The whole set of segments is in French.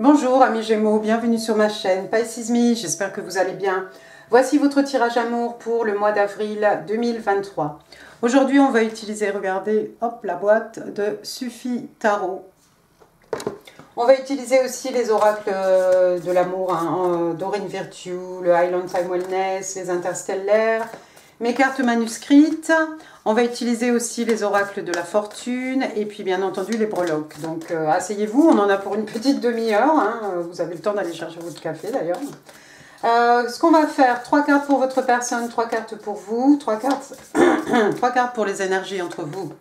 Bonjour amis Gémeaux, bienvenue sur ma chaîne Pisces Me, j'espère que vous allez bien. Voici votre tirage amour pour le mois d'avril 2023. Aujourd'hui on va utiliser, regardez, hop, la boîte de Sufi Tarot. On va utiliser aussi les oracles de l'amour, hein, Doreen Virtue, le Highland Time Wellness, les interstellaires, mes cartes manuscrites. On va utiliser aussi les oracles de la fortune et puis bien entendu les breloques. Donc asseyez-vous, on en a pour une petite demi-heure. Hein, vous avez le temps d'aller chercher votre café d'ailleurs. Ce qu'on va faire, 3 cartes pour votre personne, 3 cartes pour vous, 3 cartes, 3 cartes pour les énergies entre vous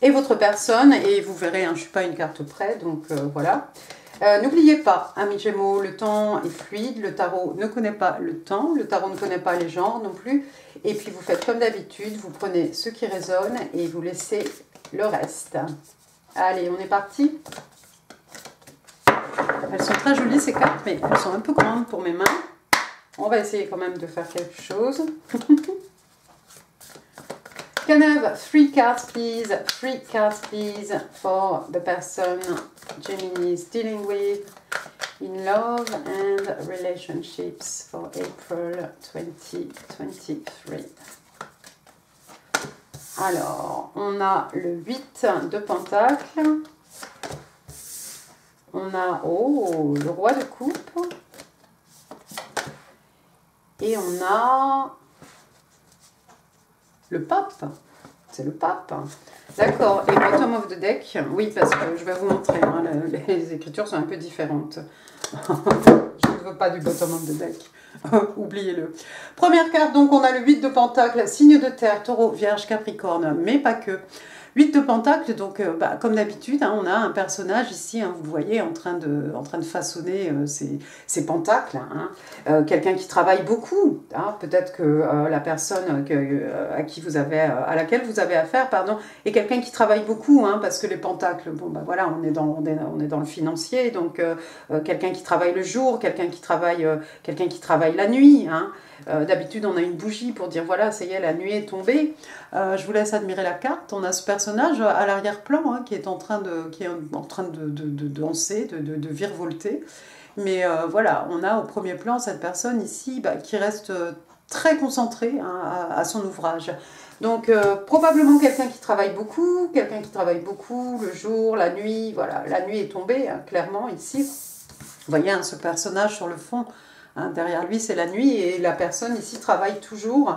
et votre personne. Et vous verrez, hein, je ne suis pas une carte près, donc voilà. N'oubliez pas, amis Gémeaux, le temps est fluide, le tarot ne connaît pas le temps, le tarot ne connaît pas les genres non plus. Et puis vous faites comme d'habitude, vous prenez ce qui résonne et vous laissez le reste. Allez, on est parti. Elles sont très jolies ces cartes, mais elles sont un peu grandes pour mes mains. On va essayer quand même de faire quelque chose. Can I have 3 cards, please? 3 cards, please, for the person Gemini is dealing with in love and relationships for April 2023. Alors, on a le 8 de Pentacles. On a, oh, le roi de coupe. Et on a le pape. C'est le pape. D'accord. Et bottom of the deck. Oui, parce que je vais vous montrer. Hein, les écritures sont un peu différentes. Je ne veux pas du bottom of the deck. Oubliez-le. Première carte, donc on a le 8 de Pentacle, signe de terre, taureau, vierge, capricorne, mais pas que. 8 de Pentacle, donc comme d'habitude, hein, on a un personnage ici, hein, vous le voyez, en train de façonner ses pentacles. Hein, quelqu'un qui travaille beaucoup. Hein, peut-être que la personne à laquelle vous avez affaire, pardon, est quelqu'un qui travaille beaucoup, hein, parce que les pentacles, bon, bah voilà, on est dans le financier, donc quelqu'un qui travaille le jour, quelqu'un qui travaille la nuit. Hein. D'habitude, on a une bougie pour dire, voilà, ça y est, la nuit est tombée. Je vous laisse admirer la carte. On a ce personnage à l'arrière-plan, hein, qui est en train de danser, de virevolter. Mais voilà, on a au premier plan cette personne ici qui reste très concentrée, hein, à son ouvrage. Donc probablement quelqu'un qui travaille beaucoup, le jour, la nuit. Voilà, la nuit est tombée, hein, clairement ici. Vous voyez, hein, ce personnage sur le fond. Hein, derrière lui, c'est la nuit et la personne ici travaille toujours,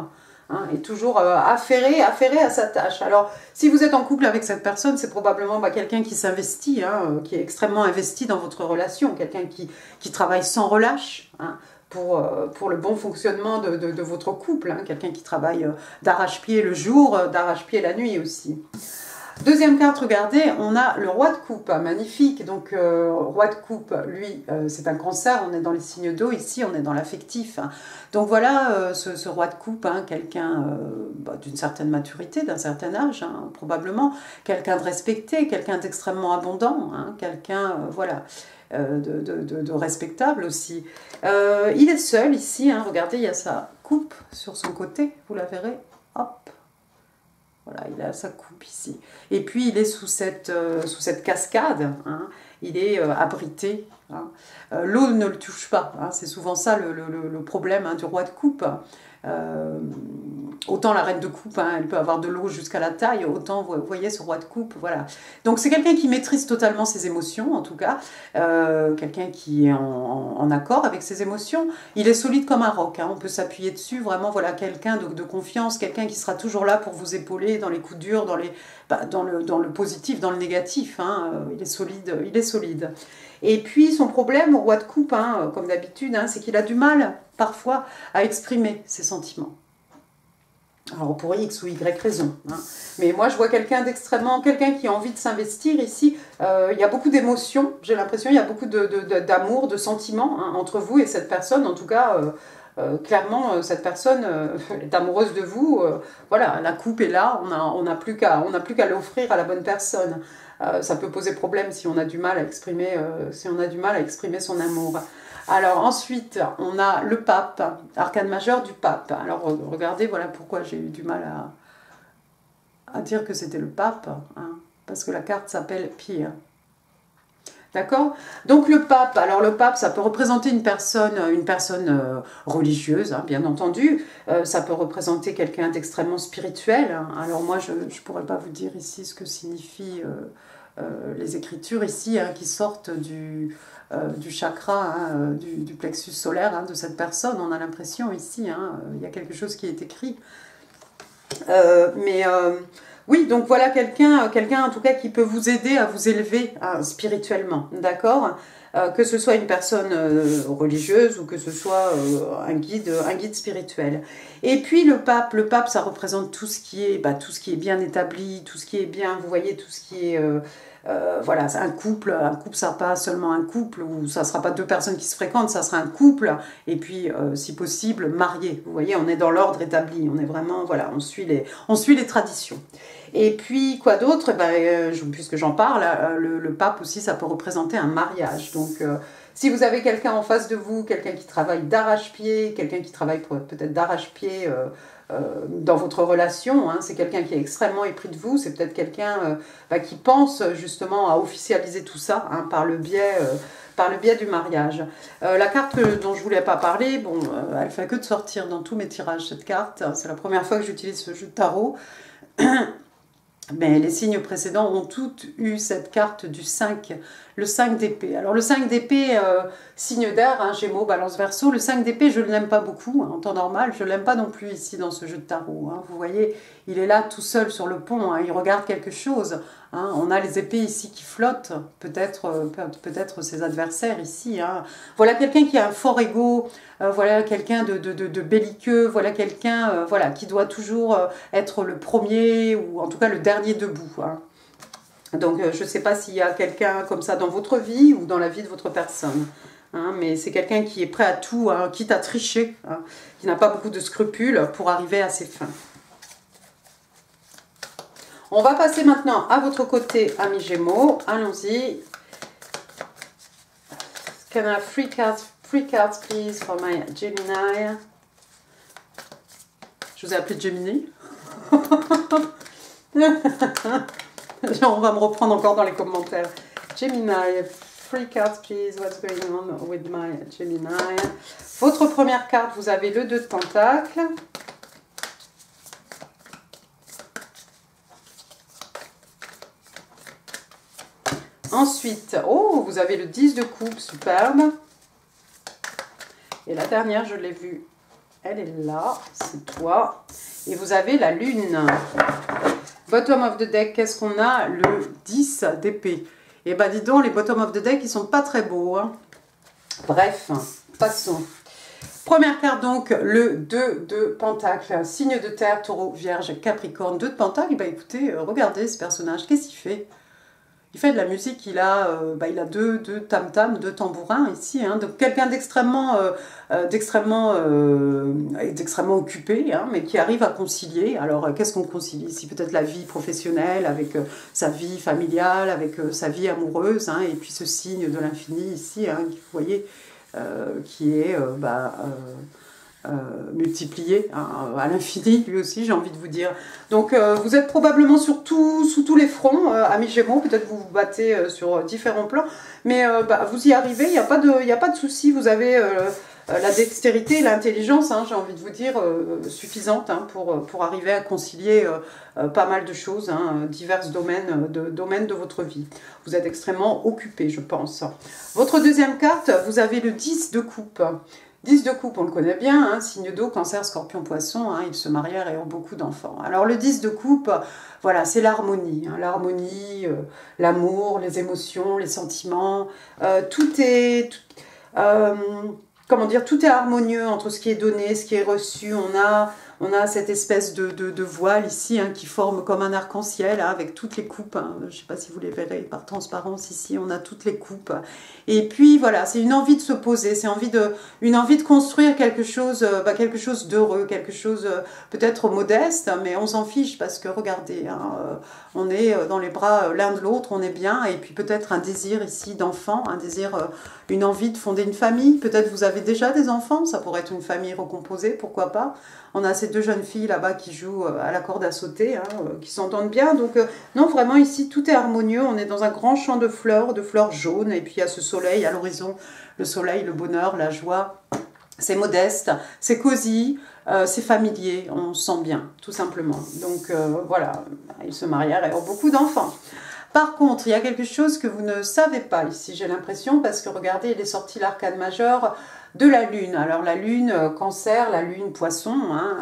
hein, est toujours affairée à sa tâche. Alors, si vous êtes en couple avec cette personne, c'est probablement quelqu'un qui s'investit, hein, qui est extrêmement investi dans votre relation, quelqu'un qui travaille sans relâche, hein, pour le bon fonctionnement de votre couple, hein, quelqu'un qui travaille d'arrache-pied le jour, d'arrache-pied la nuit aussi. Deuxième carte, regardez, on a le roi de coupe, magnifique. Donc, roi de coupe, lui, c'est un cancer, on est dans les signes d'eau, ici, on est dans l'affectif. Hein. Donc voilà, ce roi de coupe, hein, quelqu'un d'une certaine maturité, d'un certain âge, hein, probablement, quelqu'un de respecté, quelqu'un d'extrêmement abondant, hein, quelqu'un, voilà, de respectable aussi. Il est seul ici, hein, regardez, il y a sa coupe sur son côté, vous la verrez, hop. Voilà, il a sa coupe ici. Et puis, il est sous cette cascade. Hein, il est abrité. Hein. L'eau ne le touche pas. Hein, c'est souvent ça le problème, hein, du roi de coupe. Autant la reine de coupe, hein, elle peut avoir de l'eau jusqu'à la taille, autant, vous voyez, ce roi de coupe, voilà. Donc, c'est quelqu'un qui maîtrise totalement ses émotions, en tout cas. Quelqu'un qui est en accord avec ses émotions. Il est solide comme un roc, hein, on peut s'appuyer dessus, vraiment, voilà, quelqu'un de confiance, quelqu'un qui sera toujours là pour vous épauler dans les coups durs, dans le positif, dans le négatif. Hein, il est solide. Et puis, son problème, au roi de coupe, hein, comme d'habitude, hein, c'est qu'il a du mal, parfois, à exprimer ses sentiments. Alors, pour X ou Y raison. Hein. Mais moi, je vois quelqu'un qui a envie de s'investir ici. Il y a beaucoup d'émotions, j'ai l'impression, il y a beaucoup d'amour, de sentiments, hein, entre vous et cette personne. En tout cas, clairement, cette personne est amoureuse de vous. Voilà, la coupe est là, on n'a plus qu'à l'offrir à la bonne personne. Ça peut poser problème si on a du mal à exprimer, son amour. Alors ensuite, on a le pape, arcane majeur du pape. Alors regardez, voilà pourquoi j'ai eu du mal à dire que c'était le pape, hein, parce que la carte s'appelle Pire. D'accord? Donc le pape, alors le pape, ça peut représenter une personne religieuse, hein, bien entendu. Ça peut représenter quelqu'un d'extrêmement spirituel. Alors moi, je ne pourrais pas vous dire ici ce que signifient les écritures ici, hein, qui sortent du chakra, hein, du plexus solaire, hein, de cette personne. On a l'impression ici, hein, il y a quelque chose qui est écrit. Oui, donc voilà quelqu'un en tout cas qui peut vous aider à vous élever spirituellement, d'accord? Que ce soit une personne religieuse ou que ce soit un guide spirituel. Et puis le pape, ça représente tout ce qui est bien établi, tout ce qui est bien, vous voyez, tout ce qui est voilà, un couple, ça sera pas seulement un couple, ou ça sera pas deux personnes qui se fréquentent, ça sera un couple, et puis si possible marié. Vous voyez, on est dans l'ordre établi, on est vraiment, voilà, on suit les traditions. Et puis quoi d'autre? Puisque j'en parle, le pape aussi, ça peut représenter un mariage. Donc si vous avez quelqu'un en face de vous, quelqu'un qui travaille d'arrache-pied, quelqu'un qui travaille peut-être d'arrache-pied dans votre relation, hein, c'est quelqu'un qui est extrêmement épris de vous, c'est peut-être quelqu'un qui pense justement à officialiser tout ça, hein, par le biais du mariage. La carte dont je ne voulais pas parler, bon, elle fait que de sortir dans tous mes tirages, cette carte. C'est la première fois que j'utilise ce jeu de tarot. Mais les signes précédents ont toutes eu cette carte du 5, le 5 d'épée. Alors le 5 d'épée, signe d'air, hein, Gémeaux, Balance, Verseau, le 5 d'épée, je ne l'aime pas beaucoup, hein, en temps normal, je ne l'aime pas non plus ici dans ce jeu de tarot. Hein. Vous voyez, il est là tout seul sur le pont, hein, il regarde quelque chose. Hein. On a les épées ici qui flottent, peut-être ses adversaires ici. Hein. Voilà quelqu'un qui a un fort ego, voilà quelqu'un de belliqueux, voilà quelqu'un voilà, qui doit toujours être le premier ou en tout cas le dernier debout. Hein. Donc je ne sais pas s'il y a quelqu'un comme ça dans votre vie ou dans la vie de votre personne. Hein, mais c'est quelqu'un qui est prêt à tout, hein, quitte à tricher, hein, qui n'a pas beaucoup de scrupules pour arriver à ses fins. On va passer maintenant à votre côté, amis Gémeaux. Allons-y. Can I have three cards, please, for my Gemini? Je vous ai appelé Gemini. On va me reprendre encore dans les commentaires. Gemini, 3 cards, please. What's going on with my Gemini? Votre première carte, vous avez le 2 de Pentacles. Ensuite, oh, vous avez le 10 de coupe, superbe. Et la dernière, je l'ai vue, elle est là, c'est toi. Et vous avez la lune. Bottom of the deck, qu'est-ce qu'on a? Le 10 d'épée. Et ben dis donc, les bottom of the deck, ils sont pas très beaux. Hein. Bref, passons. Première carte donc, le 2 de Pentacle, signe de terre, taureau, vierge, capricorne, 2 de Pentacle. Ben écoutez, regardez ce personnage, qu'est-ce qu'il fait? Il fait de la musique, il a deux tam-tams, 2 tambourins ici, hein, donc quelqu'un d'extrêmement occupé, hein, mais qui arrive à concilier. Alors qu'est-ce qu'on concilie ici? Peut-être la vie professionnelle avec sa vie familiale, avec sa vie amoureuse, hein, et puis ce signe de l'infini ici, hein, vous voyez, qui est multiplié hein, à l'infini, lui aussi, j'ai envie de vous dire. Donc, vous êtes probablement sous tous les fronts, amis Gémeaux, peut-être vous vous battez sur différents plans, mais vous y arrivez, il n'y a pas de souci, vous avez la dextérité et l'intelligence, hein, j'ai envie de vous dire, suffisante hein, pour arriver à concilier pas mal de choses, hein, divers domaines de votre vie. Vous êtes extrêmement occupé, je pense. Votre deuxième carte, vous avez le 10 de coupe. 10 de coupe, on le connaît bien, hein, signe d'eau, cancer, scorpion, poisson, hein, ils se marièrent et ont beaucoup d'enfants. Alors le 10 de coupe, voilà, c'est l'harmonie, hein, l'harmonie, l'amour, les émotions, les sentiments, tout est harmonieux entre ce qui est donné, ce qui est reçu. On a cette espèce de voile ici hein, qui forme comme un arc-en-ciel hein, avec toutes les coupes. Hein. Je ne sais pas si vous les verrez par transparence ici, on a toutes les coupes. Et puis voilà, c'est une envie de se poser, c'est une envie de construire quelque chose d'heureux, quelque chose peut-être modeste, mais on s'en fiche parce que regardez, hein, on est dans les bras l'un de l'autre, on est bien. Et puis peut-être un désir ici d'enfant, un désir, une envie de fonder une famille. Peut-être vous avez déjà des enfants, ça pourrait être une famille recomposée, pourquoi pas. On a cette deux jeunes filles là-bas qui jouent à la corde à sauter, hein, qui s'entendent bien. Donc non, vraiment ici, tout est harmonieux. On est dans un grand champ de fleurs jaunes. Et puis il y a ce soleil à l'horizon. Le soleil, le bonheur, la joie. C'est modeste, c'est cosy, c'est familier. On se sent bien, tout simplement. Donc voilà, ils se marièrent et ont beaucoup d'enfants. Par contre, il y a quelque chose que vous ne savez pas ici, j'ai l'impression, parce que regardez, il est sorti l'arcane majeur de la lune. Alors la lune cancer, la lune poisson, hein,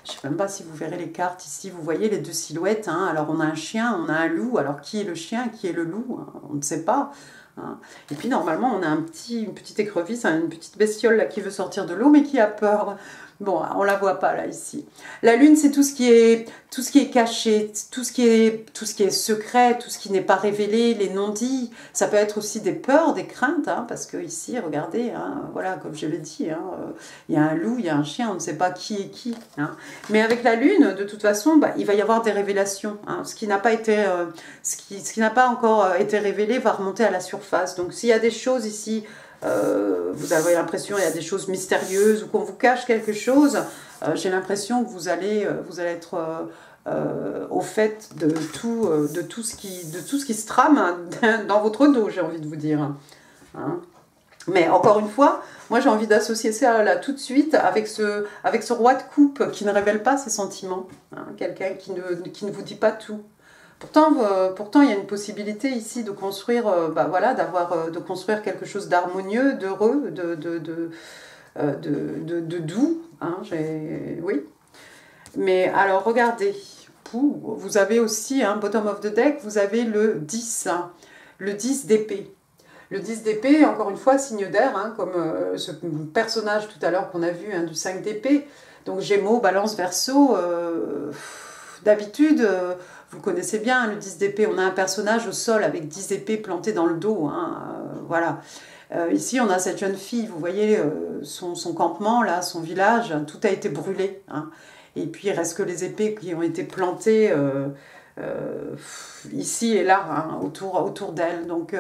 je ne sais même pas si vous verrez les cartes ici, vous voyez les deux silhouettes, hein. Alors on a un chien, on a un loup, alors qui est le chien, qui est le loup, hein, on ne sait pas. Hein. Et puis normalement on a une petite écrevisse, hein, une petite bestiole là, qui veut sortir de l'eau mais qui a peur. Bon, on la voit pas là ici. La lune, c'est tout ce qui est caché, tout ce qui est secret, tout ce qui n'est pas révélé, les non-dits. Ça peut être aussi des peurs, des craintes, hein, parce que ici, regardez, hein, voilà, comme je l'ai dit, hein, il y a un loup, il y a un chien, on ne sait pas qui est qui. Hein. Mais avec la lune, de toute façon, bah, il va y avoir des révélations. Hein. Ce qui n'a pas encore été révélé va remonter à la surface. Donc, s'il y a des choses ici vous avez l'impression qu'il y a des choses mystérieuses ou qu'on vous cache quelque chose, j'ai l'impression que vous allez être au fait de tout ce qui se trame dans votre dos, j'ai envie de vous dire. Hein. Mais encore une fois, moi j'ai envie d'associer ça là tout de suite avec ce roi de coupe qui ne révèle pas ses sentiments, hein, quelqu'un qui ne vous dit pas tout. Pourtant, il y a une possibilité ici de construire, de construire quelque chose d'harmonieux, d'heureux, de doux. Hein, oui. Mais alors, regardez, vous avez aussi, hein, bottom of the deck, vous avez le 10, hein, le 10 d'épée. Le 10 d'épée, encore une fois, signe d'air, hein, comme ce personnage tout à l'heure qu'on a vu, hein, du 5 d'épée. Donc Gémeaux, Balance, Verseau, d'habitude... vous connaissez bien, le 10 d'épée, on a un personnage au sol avec 10 épées plantées dans le dos. Hein, voilà. Ici, on a cette jeune fille, vous voyez, son campement, là, son village, tout a été brûlé. Hein, et puis, il reste que les épées qui ont été plantées ici et là, hein, autour d'elle. Donc,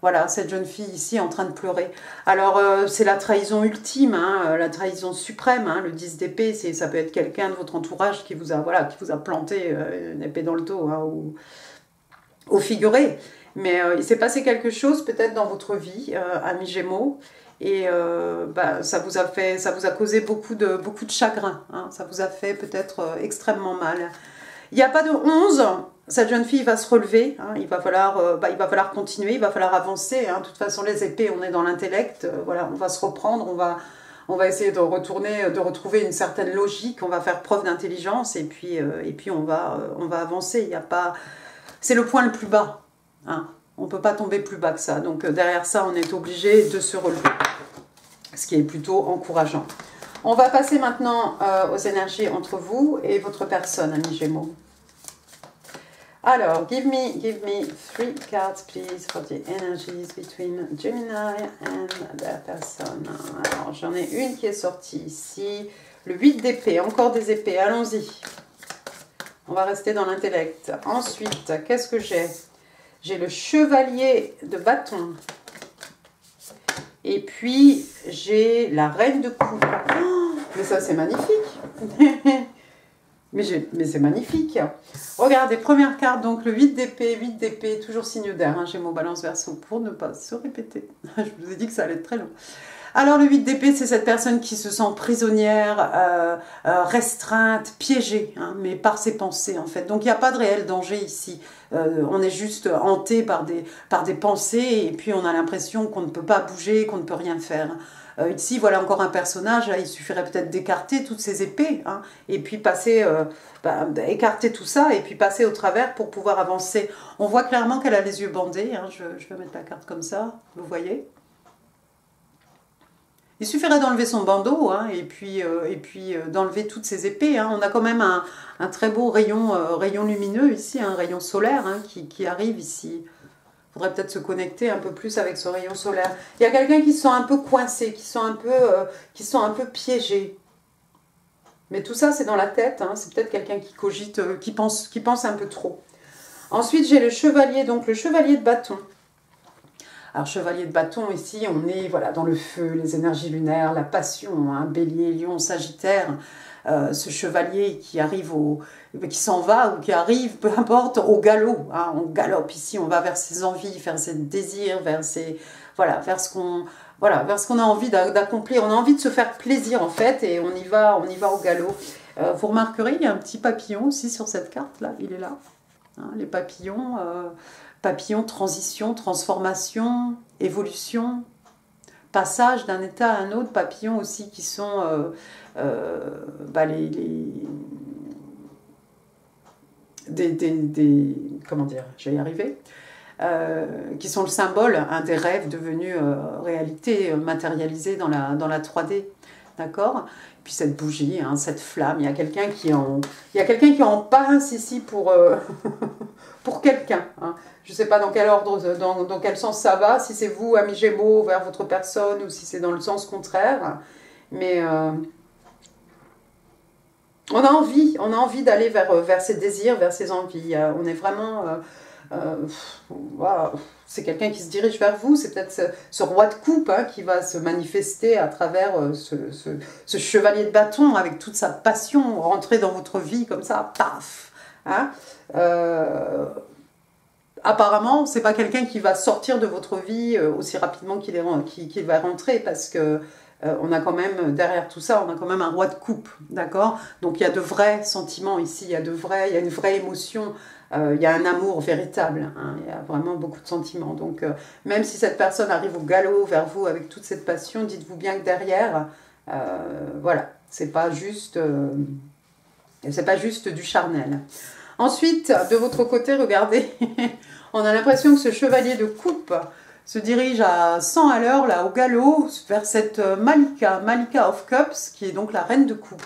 voilà, cette jeune fille ici en train de pleurer. Alors, c'est la trahison ultime, hein, la trahison suprême. Hein, le 10 d'épée, ça peut être quelqu'un de votre entourage qui vous a planté une épée dans le dos, hein, ou au figuré. Mais il s'est passé quelque chose peut-être dans votre vie, ami Gémeaux, et ça vous a causé beaucoup de chagrin. Hein, ça vous a fait peut-être extrêmement mal. Il n'y a pas de 11. Cette jeune fille va se relever, hein, il va falloir continuer, il va falloir avancer. Hein. De toute façon, les épées, on est dans l'intellect, voilà, on va se reprendre, on va essayer de retrouver une certaine logique, on va faire preuve d'intelligence et puis on va avancer. Il y a pas, c'est le point le plus bas. Hein. On ne peut pas tomber plus bas que ça. Donc derrière ça, on est obligé de se relever, ce qui est plutôt encourageant. On va passer maintenant aux énergies entre vous et votre personne, ami Gémeaux. Alors, give me 3 cards, please, for the energies between Gemini and their person. Alors, j'en ai une qui est sortie ici. Le 8 d'épée, encore des épées, allons-y. On va rester dans l'intellect. Ensuite, qu'est-ce que j'ai? J'ai le chevalier de bâton. Et puis, j'ai la reine de coupe. Oh, mais ça, c'est magnifique. Mais c'est magnifique. Regardez, première carte, donc le 8 d'épée, toujours signe d'air, hein, Gémeaux, Balance, Verseau, pour ne pas se répéter. Je vous ai dit que ça allait être très long. Alors le 8 d'épée, c'est cette personne qui se sent prisonnière, restreinte, piégée, hein, mais par ses pensées en fait. Donc il n'y a pas de réel danger ici. On est juste hanté par des pensées et puis on a l'impression qu'on ne peut pas bouger, qu'on ne peut rien faire. Ici, voilà encore un personnage, là, il suffirait peut-être d'écarter toutes ces épées, hein, et puis passer, écarter tout ça, et puis passer au travers pour pouvoir avancer. On voit clairement qu'elle a les yeux bandés, hein, je vais mettre la carte comme ça, vous voyez. Il suffirait d'enlever son bandeau, hein, et puis d'enlever toutes ces épées. Hein. On a quand même un très beau rayon lumineux ici, un rayon solaire hein, qui arrive ici. Il faudrait peut-être se connecter un peu plus avec ce rayon solaire. Il y a quelqu'un qui se sent un peu coincé, qui sont un peu piégés. Mais tout ça, c'est dans la tête. Hein. C'est peut-être quelqu'un qui cogite, qui pense un peu trop. Ensuite, j'ai le chevalier, donc le chevalier de bâton. Alors, chevalier de bâton, ici, on est voilà, dans le feu, les énergies lunaires, la passion, hein, bélier, lion, sagittaire. ce chevalier qui arrive qui s'en va ou qui arrive, peu importe, au galop. Hein, on galope ici, on va vers ses envies, vers ses désirs, vers ses, voilà, vers ce qu'on a envie d'accomplir. On a envie de se faire plaisir en fait, et on y va au galop. Vous remarquerez, il y a un petit papillon aussi sur cette carte là, il est là. Hein, les papillons, papillons, transition, transformation, évolution, passage d'un état à un autre. Papillons aussi qui sont comment dire, je vais y arriver, qui sont le symbole des rêves devenus réalité, matérialisés dans la 3D. D'accord? Puis cette bougie, hein, cette flamme, il y a quelqu'un qui en pince ici pour, pour quelqu'un. Hein. Je ne sais pas dans quel ordre, dans quel sens ça va, si c'est vous, amis Gémeaux, vers votre personne, ou si c'est dans le sens contraire. Mais on a envie d'aller vers ses désirs, vers ses envies. On est vraiment... wow. C'est quelqu'un qui se dirige vers vous, c'est peut-être ce roi de coupe hein, qui va se manifester à travers ce chevalier de bâton avec toute sa passion, rentrer dans votre vie comme ça, paf hein. Apparemment, c'est pas quelqu'un qui va sortir de votre vie aussi rapidement qu'il va rentrer, parce que on a quand même, derrière tout ça, on a quand même un roi de coupe, d'accord? Donc il y a de vrais sentiments ici, il y a une vraie émotion, il y a un amour véritable, hein, il y a vraiment beaucoup de sentiments. Donc même si cette personne arrive au galop vers vous avec toute cette passion, dites-vous bien que derrière, voilà, c'est pas juste du charnel. Ensuite, de votre côté, regardez, on a l'impression que ce chevalier de coupe se dirige à 100 à l'heure, là, au galop, vers cette Malika of Cups, qui est donc la reine de coupe.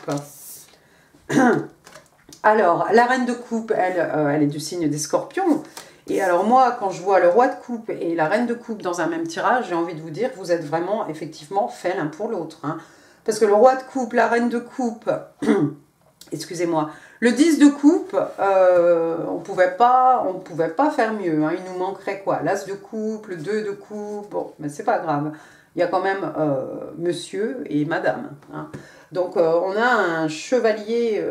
Alors, la reine de coupe, elle est du signe des scorpions. Et alors moi, quand je vois le roi de coupe et la reine de coupe dans un même tirage, j'ai envie de vous dire que vous êtes vraiment, effectivement, faits l'un pour l'autre. Hein. Parce que le roi de coupe, la reine de coupe... excusez-moi, le 10 de coupe, on pouvait pas faire mieux, hein. Il nous manquerait quoi? L'as de coupe, le 2 de coupe, bon, mais c'est pas grave. Il y a quand même monsieur et madame. Hein. Donc on a un chevalier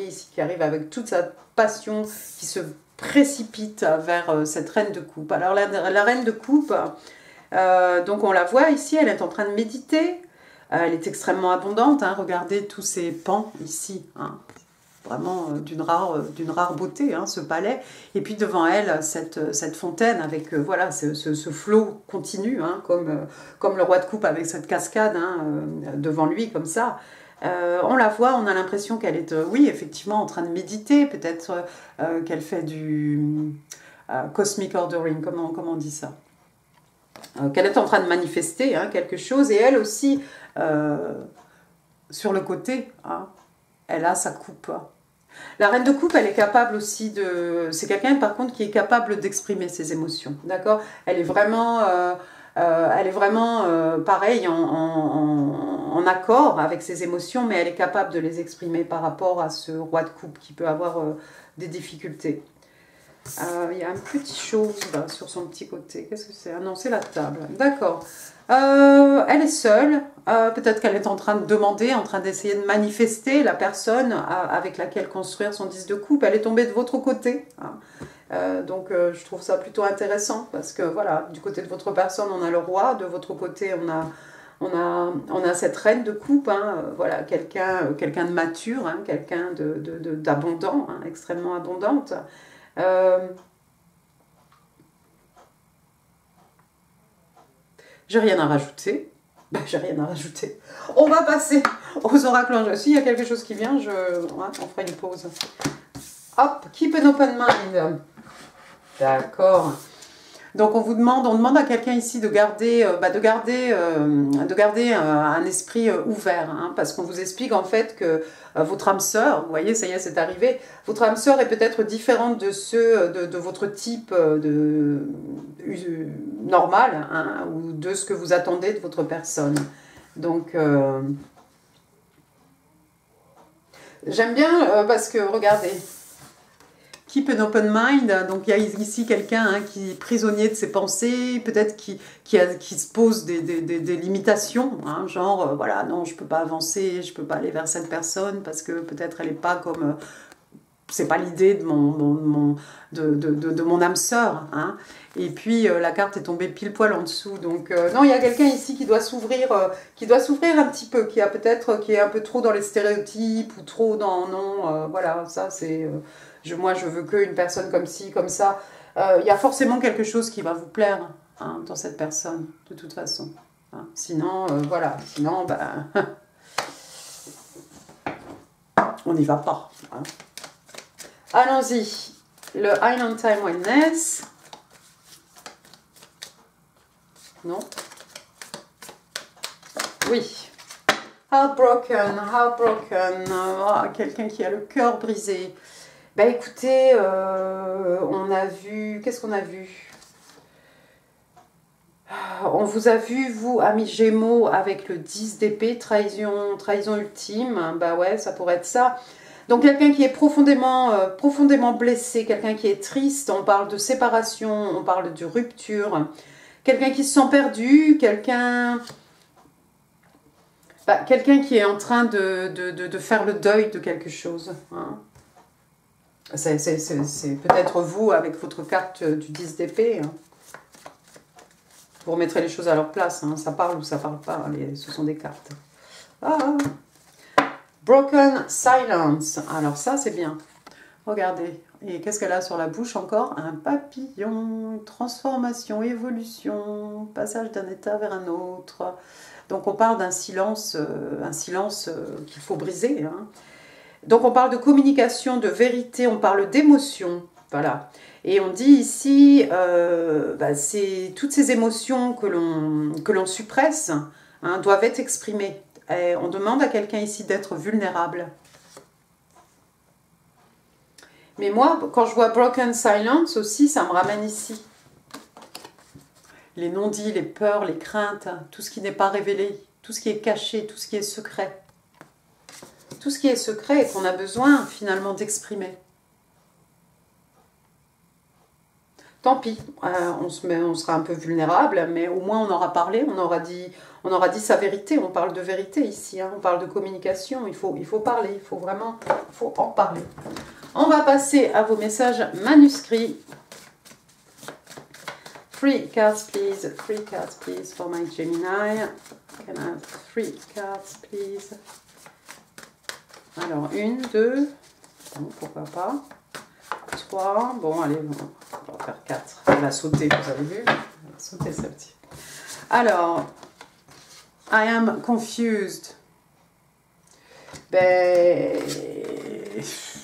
ici qui arrive avec toute sa passion, qui se précipite vers cette reine de coupe. Alors la reine de coupe, donc on la voit ici, elle est en train de méditer. Elle est extrêmement abondante, hein. Regardez tous ces pans ici, hein. Vraiment d'une rare beauté, hein, ce palais. Et puis devant elle, cette fontaine avec voilà, ce flot continu, hein, comme le roi de coupe avec cette cascade hein, devant lui, comme ça. On la voit, on a l'impression qu'elle est, oui, effectivement, en train de méditer, peut-être qu'elle fait du cosmic ordering, comment on dit ça? Qu'elle est en train de manifester hein, quelque chose, et elle aussi, sur le côté, hein, elle a sa coupe. La reine de coupe, elle est capable aussi de... C'est quelqu'un, par contre, qui est capable d'exprimer ses émotions, d'accord? Elle est vraiment, pareil, en accord avec ses émotions, mais elle est capable de les exprimer par rapport à ce roi de coupe qui peut avoir des difficultés. Il y a une petite chose là, sur son petit côté. Qu'est-ce que c'est? Ah non, c'est la table. D'accord. Elle est seule. Peut-être qu'elle est en train de demander, en train d'essayer de manifester la personne avec laquelle construire son 10 de coupe. Elle est tombée de votre côté. Hein. Donc, je trouve ça plutôt intéressant parce que, voilà, du côté de votre personne, on a le roi. De votre côté, on a cette reine de coupe. Hein. Voilà, quelqu'un de mature, hein, quelqu'un d'abondant, hein, extrêmement abondante. J'ai rien à rajouter. Ben, j'ai rien à rajouter. On va passer aux oracles en jeu. S'il y a quelque chose qui vient, ouais, on fera une pause. Hop, keep an open mind. D'accord. Donc on demande à quelqu'un ici de garder un esprit ouvert, hein, parce qu'on vous explique en fait que votre âme sœur, vous voyez, ça y est, c'est arrivé, votre âme sœur est peut-être différente de ceux de votre type normal, hein, ou de ce que vous attendez de votre personne. Donc j'aime bien parce que regardez. Keep an open mind. Donc il y a ici quelqu'un hein, qui est prisonnier de ses pensées, peut-être qui se pose des limitations, hein, genre voilà, non, je peux pas avancer, je peux pas aller vers cette personne parce que peut-être elle est pas comme... c'est pas l'idée de mon âme sœur. Hein. Et puis la carte est tombée pile poil en dessous. Donc non, il y a quelqu'un ici qui doit s'ouvrir un petit peu, qui est un peu trop dans les stéréotypes ou trop dans non. Voilà, ça c'est. Moi, je veux qu'une personne comme ci, comme ça. Il y a forcément quelque chose qui va vous plaire hein, dans cette personne, de toute façon. Hein. Sinon, voilà. Sinon, ben, on n'y va pas. Hein. Allons-y. Le Island Time Wellness. Non. Oui. Heartbroken. Oh, quelqu'un qui a le cœur brisé. Ben écoutez, on a vu... Qu'est-ce qu'on a vu? On vous a vu, vous, amis Gémeaux, avec le 10 d'épée, trahison ultime. Ben ouais, ça pourrait être ça. Donc quelqu'un qui est profondément blessé, quelqu'un qui est triste, on parle de séparation, on parle de rupture, quelqu'un qui se sent perdu, quelqu'un qui est en train de faire le deuil de quelque chose. Hein. C'est peut-être vous avec votre carte du 10 d'épée. Hein. Vous remettrez les choses à leur place, hein. Ça parle ou ça parle pas, ce sont des cartes. Ah. Broken Silence. Alors ça, c'est bien. Regardez. Et qu'est-ce qu'elle a sur la bouche encore? Un papillon, transformation, évolution, passage d'un état vers un autre. Donc on parle d'un silence, qu'il faut briser. Hein. Donc on parle de communication, de vérité, on parle d'émotion. Voilà. Et on dit ici, c'est toutes ces émotions que l'on suppresse hein, doivent être exprimées. Et on demande à quelqu'un ici d'être vulnérable. Mais moi, quand je vois Broken Silence aussi, ça me ramène ici. Les non-dits, les peurs, les craintes, tout ce qui n'est pas révélé, tout ce qui est caché, tout ce qui est secret. Tout ce qui est secret et qu'on a besoin finalement d'exprimer. Tant pis, on sera un peu vulnérable, mais au moins on aura parlé, on aura dit sa vérité. On parle de vérité ici, hein, on parle de communication, il faut parler, il faut en parler. On va passer à vos messages manuscrits. 3 cards please for my Gemini. Can I have 3 cards please? Alors 1, 2, bon, pourquoi pas. 3, bon allez, on va faire 4. Elle a sauté, vous avez vu? Elle a sauté celle-ci. Alors, I am confused. Ben,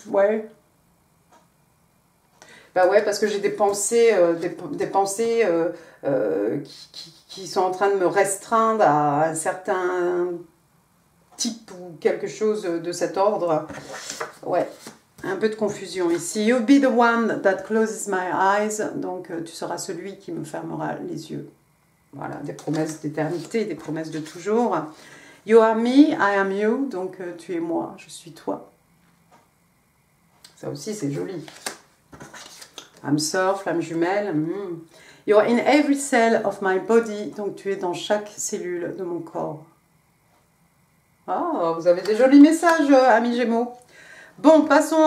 ouais. Ben ouais, parce que j'ai des pensées, qui sont en train de me restreindre à un certain type ou quelque chose de cet ordre. Ouais. Un peu de confusion ici. You'll be the one that closes my eyes. Donc, tu seras celui qui me fermera les yeux. Voilà, des promesses d'éternité, des promesses de toujours. You are me, I am you. Donc, tu es moi, je suis toi. Ça aussi, c'est joli. Âme sœur, flamme jumelle. You are in every cell of my body. Donc, tu es dans chaque cellule de mon corps. Ah, vous avez des jolis messages, amis Gémeaux. Bon, passons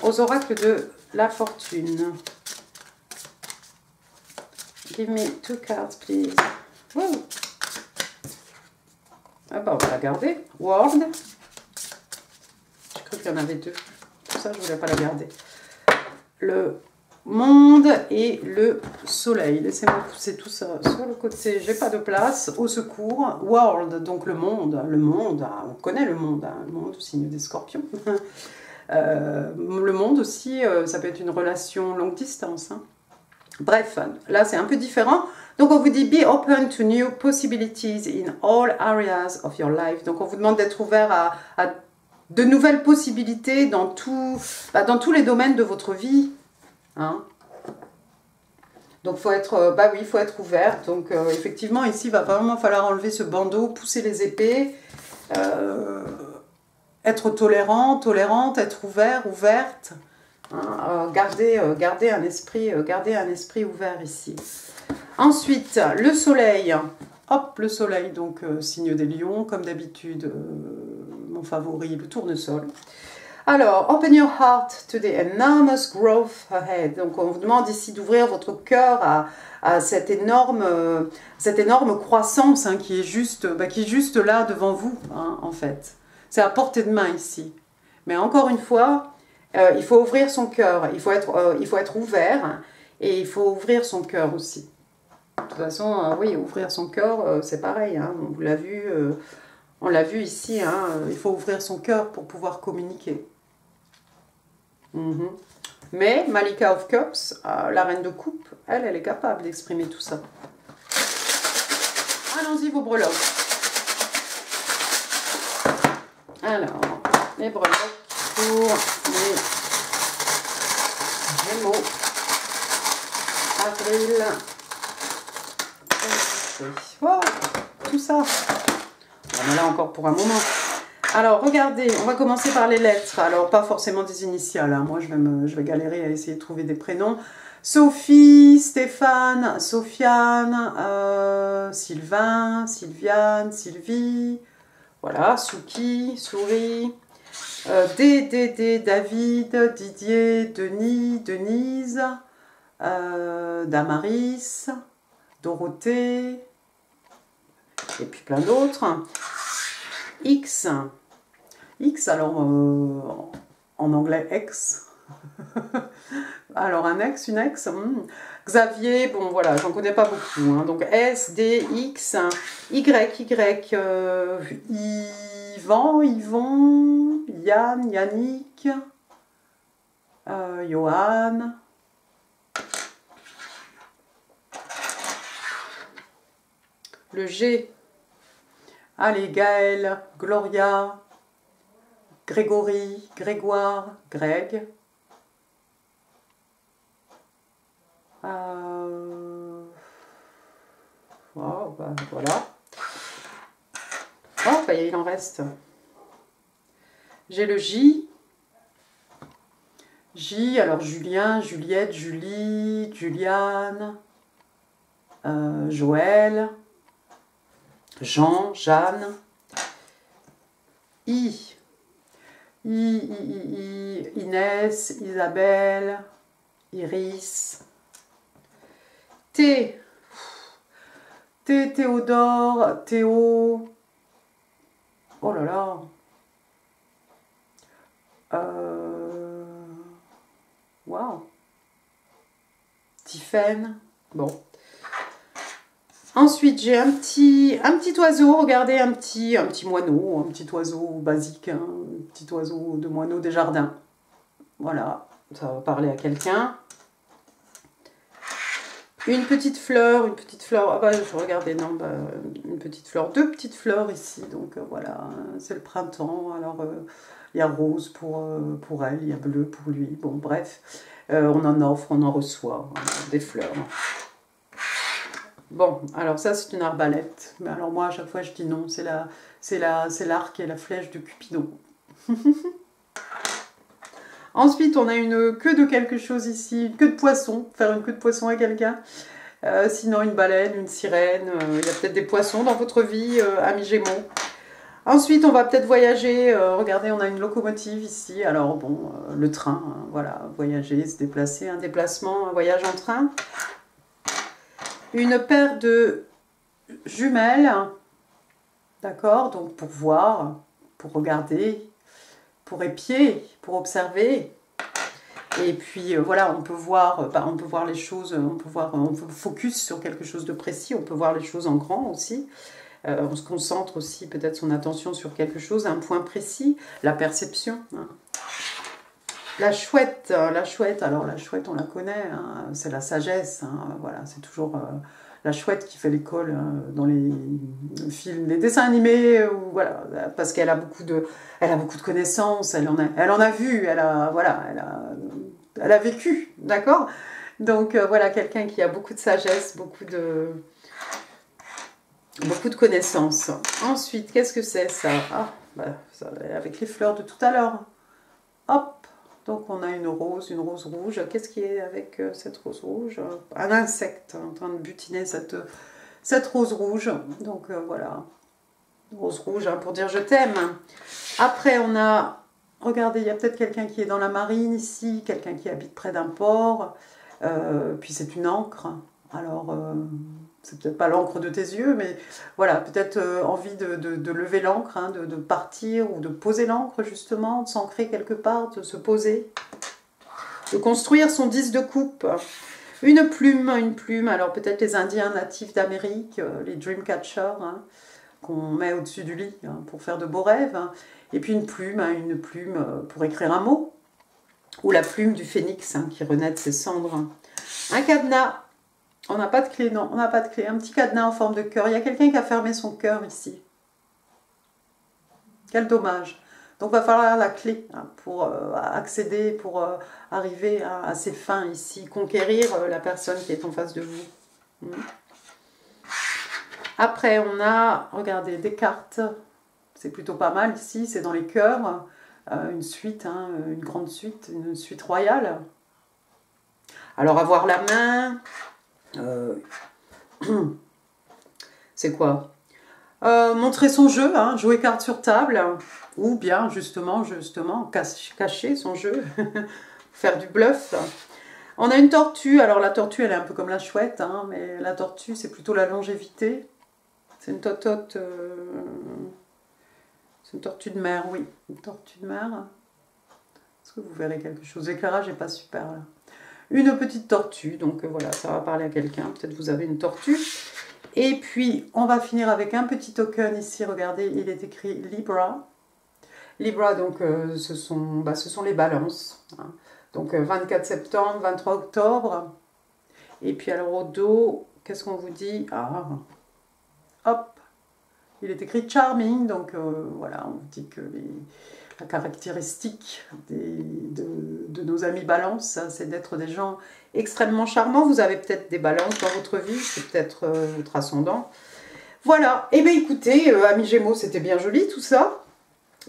aux oracles de la fortune. Give me 2 cards, please. Wow. Ah bah, on va la garder. World. J'ai cru qu'il y en avait 2. Pour ça, je ne voulais pas la garder. Le monde et le soleil. Laissez-moi pousser tout ça sur le côté. J'ai pas de place. Au secours. World, donc le monde. Le monde, on connaît le monde. Hein, le monde au signe des scorpions. Le monde aussi, ça peut être une relation longue distance. Hein. Bref, là c'est un peu différent. Donc on vous dit be open to new possibilities in all areas of your life. Donc on vous demande d'être ouvert à de nouvelles possibilités dans tous les domaines de votre vie. Hein. Donc faut être, il faut être ouvert. Donc effectivement ici il va vraiment falloir enlever ce bandeau, pousser les épées. être tolérant, tolérante, être ouvert, ouverte. Hein, garder un esprit ouvert ici. Ensuite, le soleil. Hop, le soleil, donc signe des lions, comme d'habitude, mon favori, le tournesol. Alors, open your heart to the enormous growth ahead. Donc, on vous demande ici d'ouvrir votre cœur à cette énorme croissance hein, qui est juste là devant vous, hein, en fait. C'est à portée de main ici. Mais encore une fois, il faut ouvrir son cœur, il faut être ouvert et il faut ouvrir son cœur aussi. De toute façon, oui, ouvrir son cœur, c'est pareil, hein, on l'a vu ici, hein, il faut ouvrir son cœur pour pouvoir communiquer. Mais Malika of Cups, la reine de coupe, elle est capable d'exprimer tout ça. Allons-y vos breloques. Alors, les breloques pour les Gémeaux. Avril. Oh, tout ça. On est là encore pour un moment. Alors, regardez, on va commencer par les lettres. Alors, pas forcément des initiales. Hein. Moi, je vais galérer à essayer de trouver des prénoms. Sophie, Stéphane, Sofiane, Sylvain, Sylviane, Sylvie. Voilà, Souki, Souris. Dédé, David, Didier, Denis, Denise, Damaris, Dorothée, et puis plein d'autres. X, alors en anglais ex. Alors un ex, une ex. Xavier, bon voilà, j'en connais pas beaucoup. Hein. Donc S, D, X, Y, Yvan, Yvon, Yann, Yannick, Johan. Le G. Allez, Gaël, Gloria, Grégory, Grégoire, Greg. Oh, bah, voilà. Oh, bah, il en reste. J'ai le J. J, alors Julien, Juliette, Julie, Juliane, Joël, Jean, Jeanne. I, Inès, Isabelle, Iris. T, Théodore, Théo. Oh là là. Waouh. Tiffaine. Bon. Ensuite, j'ai un petit oiseau. Regardez, un petit moineau, un petit oiseau basique, hein, un petit oiseau de moineau des jardins. Voilà, ça va parler à quelqu'un. Une petite fleur. Ah bah, regardez, non, bah, une petite fleur, deux petites fleurs ici. Donc voilà, c'est le printemps. Alors il y a rose pour elle, il y a bleu pour lui. Bon, bref, on en offre, on en reçoit hein, des fleurs. Bon, alors ça c'est une arbalète. Mais alors moi à chaque fois je dis non, c'est l'arc et la flèche de Cupidon. Ensuite on a une queue de quelque chose ici, une queue de poisson, faire une queue de poisson à quelqu'un. Sinon une baleine, une sirène, il y a peut-être des poissons dans votre vie, amis Gémeaux. Ensuite on va peut-être voyager, regardez on a une locomotive ici, alors bon, le train, hein, voilà, voyager, se déplacer, un déplacement, un voyage en train. Une paire de jumelles, d'accord, donc pour voir, pour regarder, pour épier, pour observer. Et puis voilà, on peut voir les choses, on peut focus sur quelque chose de précis, on peut voir les choses en grand aussi. On se concentre aussi peut-être son attention sur quelque chose, un point précis, la perception. Hein. La chouette, alors la chouette on la connaît, hein, c'est la sagesse, hein, voilà, c'est toujours la chouette qui fait l'école dans les films, les dessins animés, voilà, parce qu'elle a beaucoup de connaissances, elle en a vu, elle a vécu, d'accord. Donc voilà, quelqu'un qui a beaucoup de sagesse, beaucoup de connaissances. Ensuite, qu'est-ce que c'est ça? Ah, avec les fleurs de tout à l'heure. Hop, donc on a une rose rouge. Qu'est-ce qui est avec cette rose rouge? Un insecte en train de butiner cette rose rouge. Donc voilà, rose rouge hein, pour dire je t'aime. Après on a, regardez, il y a peut-être quelqu'un qui est dans la marine ici, quelqu'un qui habite près d'un port. Puis c'est une encre. Alors, c'est peut-être pas l'encre de tes yeux, mais voilà, peut-être envie de lever l'encre, hein, de partir ou de poser l'encre justement, de s'ancrer quelque part, de se poser, de construire son 10 de coupe. Une plume, alors peut-être les Indiens natifs d'Amérique, les Dreamcatchers, hein, qu'on met au-dessus du lit hein, pour faire de beaux rêves. Hein. Et puis une plume pour écrire un mot, ou la plume du phénix hein, qui renaît de ses cendres. Un cadenas. On n'a pas de clé, non, on n'a pas de clé. Un petit cadenas en forme de cœur. Il y a quelqu'un qui a fermé son cœur ici. Quel dommage. Donc, il va falloir la clé hein, pour accéder, pour arriver à ses fins ici, conquérir la personne qui est en face de vous. Après, on a, regardez, des cartes. C'est plutôt pas mal ici, c'est dans les cœurs. Une suite, hein, une grande suite, une suite royale. Alors, avoir la main, c'est quoi? Montrer son jeu, hein, jouer carte sur table, ou bien justement cacher son jeu, faire du bluff. On a une tortue, alors la tortue elle est un peu comme la chouette, hein, mais la tortue c'est plutôt la longévité. C'est une totote, c'est une tortue de mer, oui, une tortue de mer. Est-ce que vous verrez quelque chose? L'éclairage n'est pas super là. Une petite tortue, donc voilà, ça va parler à quelqu'un, peut-être vous avez une tortue. Et puis, on va finir avec un petit token ici, regardez, il est écrit Libra. Libra, donc, ce sont les balances. Hein. Donc, 24 septembre, 23 octobre. Et puis, alors, au dos, qu'est-ce qu'on vous dit? Ah, hop, il est écrit Charming, donc, voilà, on vous dit que la caractéristique de nos amis balances, c'est d'être des gens extrêmement charmants. Vous avez peut-être des balances dans votre vie, c'est peut-être votre ascendant. Voilà, et bien écoutez, amis Gémeaux, c'était bien joli tout ça.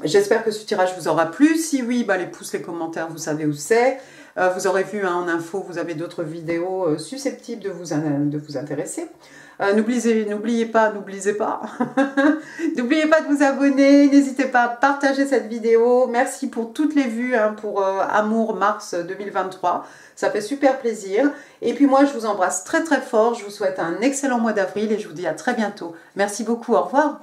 J'espère que ce tirage vous aura plu. Si oui, les pouces, les commentaires, vous savez où c'est. Vous aurez vu hein, en info, vous avez d'autres vidéos susceptibles de vous intéresser. N'oubliez pas n'oubliez pas de vous abonner, n'hésitez pas à partager cette vidéo. Merci pour toutes les vues hein, pour Amour Mars 2023, ça fait super plaisir. Et puis moi je vous embrasse très très fort, je vous souhaite un excellent mois d'avril et je vous dis à très bientôt. Merci beaucoup, au revoir.